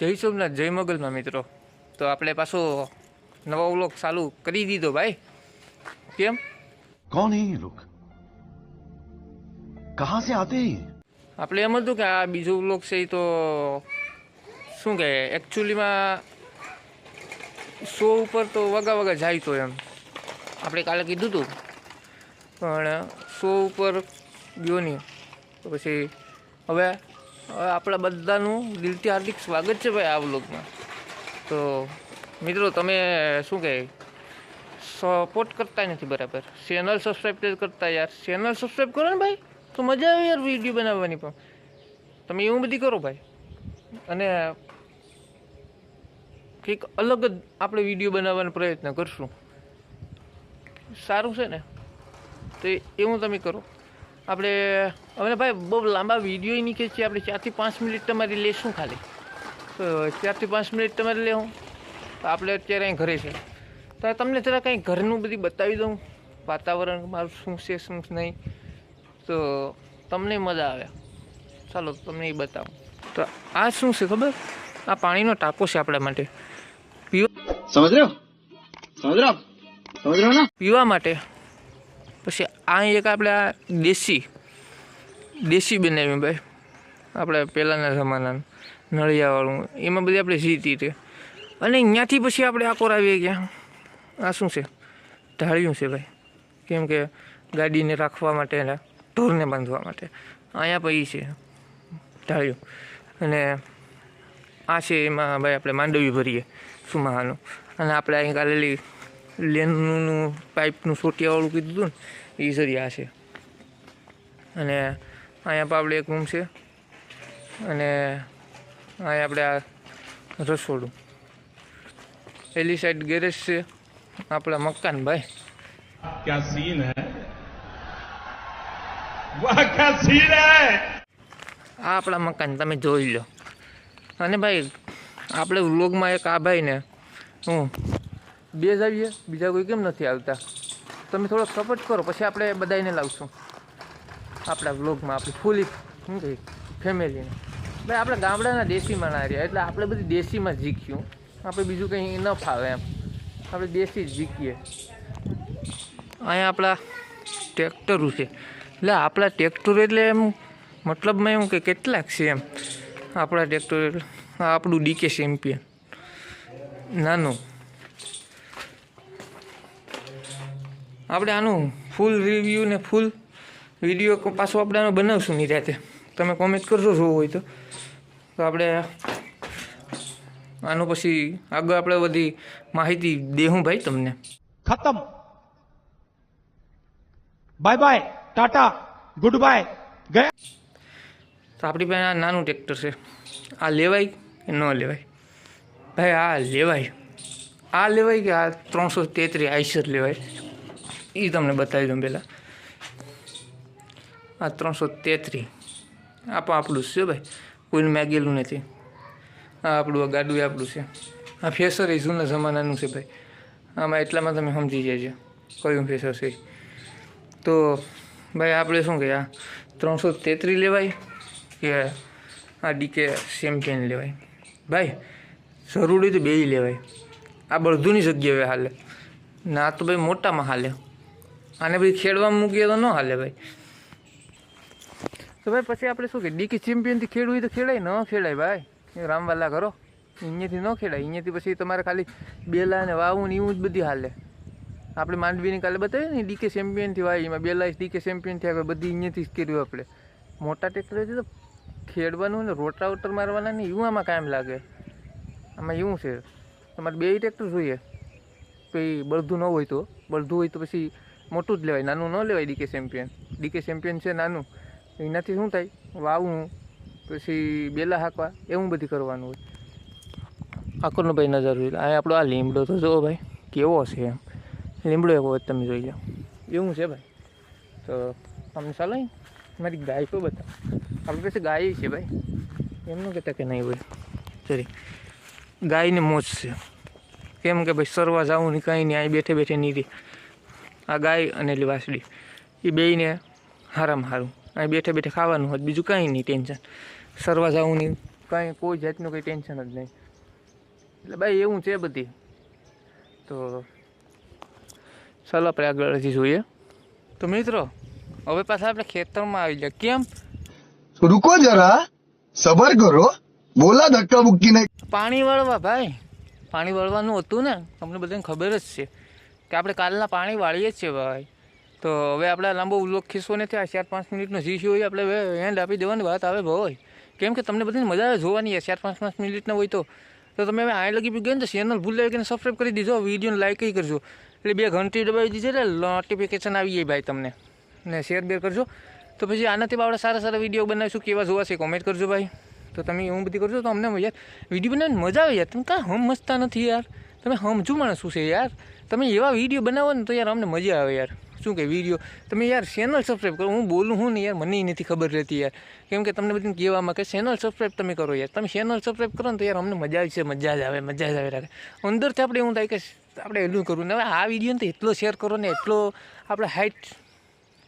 જય સોમનાથ, જય મોગલમાં મિત્રો. તો આપણે પાછો નવો વ્લોગ ચાલુ કરી દીધો ભાઈ. કેમ? कौन है ये लोग? कहाँ से आते हैं? આપણે એમ હતું કે આ બીજો વ્લોગ છે એ તો શું કહે એકચ્યુઅલીમાં 100 ઉપર તો વગા જાય તો એમ આપણે કાલે કીધું હતું, પણ 100 ઉપર ગયો નહીં. તો પછી હવે આપણા બધાનું દિલથી હાર્દિક સ્વાગત છે ભાઈ આ વ્લોગમાં. તો મિત્રો તમે શું કહે સપોર્ટ કરતા નથી બરાબર, ચેનલ સબસ્ક્રાઈબ કરતા યાર. ચેનલ સબસ્ક્રાઈબ કરો ને ભાઈ, તો મજા આવે યાર વિડીયો બનાવવાની. પણ તમે એવું બધી કરો ભાઈ, અને કંઈક અલગ જ આપણે વિડીયો બનાવવાનો પ્રયત્ન કરશું. સારું છે ને? તો એવું તમે કરો. આપણે હવે ભાઈ બહુ લાંબા વિડીયો નહીં ખેંચીએ, આપણે 4 થી 5 મિનિટ તમારી લેશું ખાલી. તો 4 થી 5 મિનિટ તમારે લેવું. તો આપણે અત્યારે અહીં ઘરે છે, તો તમને જરા કંઈ ઘરનું બધી બતાવી દઉં, વાતાવરણ મારું શું છે શું નહીં, તો તમને મજા આવે. ચાલો તમને એ બતાવું. તો આ શું છે ખબર? આ પાણીનો ટાંકો છે આપણા માટે समझ रहे हो ना? પીવા માટે. પછી આ એક આપણે આ દેશી બનાવ્યું ભાઈ, આપણે પહેલાંના જમાનાનું નળિયાવાળું, એમાં બધી આપણે જીતી હતી. અને અહીંયાથી પછી આપણે આકોર આવી ગયા. આ શું છે? ઢાળિયું છે ભાઈ, કેમ કે ગાડીને રાખવા માટે, ઢોરને બાંધવા માટે. અહીંયા પછી છે ઢાળિયું. અને આ છે એમાં ભાઈ આપણે માંડવી ભરીએ સુમાહાનું. અને આપણે અહીં કાલેલી લેનનું પાઇપનું સોટિયાવાળું કીધું હતું ને, એ સરી આ છે. અને અહીંયા પણ આપણે એક રૂમ છે, અને અહીંયા આપણે આ રસોડું. પેલી સાઈડ ગેરેજ છે, આપણા મકાન ભાઈ. क्या सीन है, वाह क्या सीन है. આ આપણા મકાન તમે જોઈ લો. અને ભાઈ આપણે વ્લોગમાં એક આ ભાઈ ને હું બે જ આવીએ, બીજા કોઈ કેમ નથી આવતા? તમે થોડોક સપોર્ટ કરો, પછી આપણે બધાને લાવશું આપણા વ્લોગમાં, આપણી ફૂલી શું કહી ફેમિલીને. ભાઈ આપણે ગામડાના દેશીમાં ના રહ્યા, એટલે આપણે બધી દેશીમાં જ શીખ્યું. આપણે બીજું કંઈ ન ફાવે એમ, આપણે દેશી જ શીખીએ. અહીંયા આપણા ટ્રેક્ટરો છે, એટલે આપણા ટ્રેક્ટર એટલે એમ મતલબમાં એવું કે કેટલાક છે એમ આપણા ટ્રેક્ટર. એટલે આપણું ડીકે ચેમ્પિયન નાનું. આપણે આનું ફૂલ રિવ્યૂ ને ફૂલ વિડીયો પાછો આપણે આનો બનાવશું નહીં રાતે. તમે કોમેન્ટ કરશો જોવું હોય તો આપણે આનું પછી આગળ આપણે બધી માહિતી દેવું ભાઈ તમને. खत्म, bye bye, tata, goodbye, गया. તો આપણી પાસે આ નાનું ટ્રેક્ટર છે. આ લેવાય કે ન લેવાય? ભાઈ આ લેવાય. આ લેવાય કે આ 333 આઈસર લેવાય? એ તમને બતાવી દઉં પહેલાં. આ 333 આપણું છે ભાઈ, કોઈને માગેલું નથી. આ આપણું, આ ગાડું આપણું છે. આ ફેસર એ જૂના જમાનાનું છે ભાઈ. આમાં એટલામાં તમે સમજી જજો કયું ફેસર છે. તો ભાઈ આપણે શું કહીએ, આ 333 લેવાય કે આ ડીકે ચેમ્પિયન લેવાય? ભાઈ જરૂરી તો બેય લેવાય. આ બળદુની જગ્યાએ હાલે ના, તો ભાઈ મોટામાં હાલે. આને ભાઈ ખેડવામાં મૂકીએ તો ન હાલે ભાઈ. તો ભાઈ પછી આપણે શું કે ડીકે ચેમ્પિયનથી ખેડવું હોય તો ખેડાય, ન ખેડાય ભાઈ, એ રામવાલા કરો. અહીંયાથી ન ખેડાય. અહીંયાથી પછી તમારે ખાલી બેલા ને વાવું ને એવું જ બધી હાલે. આપણે માંડવીની કાલે બતાવીએ ને ડીકે ચેમ્પિયનથી વાવી, એમાં બેલા ડીકે ચેમ્પિયનથી આગળ બધી અહીંયાથી જ કર્યું આપણે. મોટા ટ્રેક્ટરથી તો ખેડવાનું ને રોટાવટર મારવાના ને એવું આમાં કાયમ લાગે. આમાં એવું છે તમારે બે ટ્રેક્ટર જોઈએ. પછી બળદું ન હોય તો, બળદું હોય તો પછી મોટું જ લેવાય, નાનું ન લેવાય. ડીકે ચેમ્પિયન છે નાનું, એનાથી શું થાય વાવું પછી બેલા હાંકવા એવું બધી કરવાનું હોય. આખરનો ભાઈ નજર જોઈ લો. અહીંયા આપણો આ લીમડો તો જુઓ ભાઈ કેવો છે એમ. લીમડો એક વખત તમે જોઈ લો, એવું છે ભાઈ. તો અમને ચાલો મારી ગાય કોઈ બતાવો. આપણી પાસે ગાય છે ભાઈ, એમનું કહેતા કે નહીં હોય. સરી ગાયને મોજ છે, કેમ કે ભાઈ સરવા જવું નહીં કાંઈ નહીં, અહીં બેઠે બેઠે નહીં રહી. આ ગાય અને એટલી વાસળી એ બેયને હારામાં સારું. અહીં બેઠે બેઠે ખાવાનું હોય, બીજું કાંઈ નહીં ટેન્શન. સરવા જવું નહીં, કંઈ કોઈ જાતનું કંઈ ટેન્શન જ નહીં. એટલે ભાઈ એવું છે બધી. તો ચાલો આપણે આગળ હજી જોઈએ. તો મિત્રો હવે પાછા આપણે ખેતરમાં આવી ગયા. કેમ? रुको जरा सबर करो बोला धक्का मुक्की नहीं પાણી વાળવા ભાઈ. પાણી વાળવાનું હતું ને, તમને બધાને ખબર જ છે કે આપણે કાલના પાણી વાળીએ જ છીએ ભાઈ. તો હવે આપણે લાંબો વ્લોગ ખીસો નથી. આ 4-5 મિનિટનો જીસી હોય આપણે હવે એન્ડ આપી દેવાની વાત આવે ભાઈ. કેમ કે તમને બધાને મજા આવે જોવાની. 4-5 મિનિટના હોય તો તમે હવે આ લગી બી ગયા ને તો ચેનલ ભૂલાવી કે સબસ્ક્રાઈબ કરી દીધો, વિડીયોને લાઈક કરજો, એટલે 2 ઘંટી દબાવી દીધી એટલે નોટિફિકેશન આવી જાય ભાઈ તમને, ને શેર બેર કરજો. તો પછી આનાથી આપણે સારા વિડીયો બનાવીશું. કેવા જોવા છે કોમેન્ટ કરજો ભાઈ. તો તમે એવું બધી કરજો તો અમને યાર વિડીયો બનાવીને મજા આવે યાર. તમે કાં સમજતા નથી યાર, તમે સમજુ માણસ શું છે યાર. તમે એવા વિડીયો બનાવો ને તો યાર અમને મજા આવે યાર. શું કે વિડીયો તમે યાર ચેનલ સબસ્ક્રાઈબ કરો. હું બોલું હું ને યાર મને નથી ખબર રહેતી યાર. કેમ કે તમને બધાને કહેવામાં કે ચેનલ સબસ્ક્રાઈબ તમે કરો યાર. તમે ચેનલ સબસ્ક્રાઈબ કરો ને તો યાર અમને મજા આવશે, મજા જ આવે રાખે. અંદરથી આપણે એવું થાય કે આપણે એટલું કરવું ને. હવે આ વિડીયોને તો એટલો શેર કરો ને એટલો આપણે હાઈટ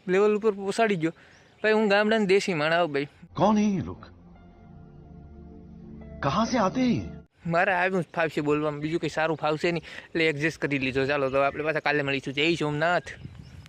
લેવલ ઉપર પહોંચાડી ગયો ભાઈ. હું ગામડાને દેશી માણ આવું ભાઈ. कौन है ये लोग? कहाँ से आते हैं? મારે આવ્યું ફાવશે બોલવામાં, બીજું કંઈ સારું ફાવશે નહીં એટલે એડજસ્ટ કરી લીધો. ચાલો તો આપણે પાછા કાલે મળીશું. જય સોમનાથ.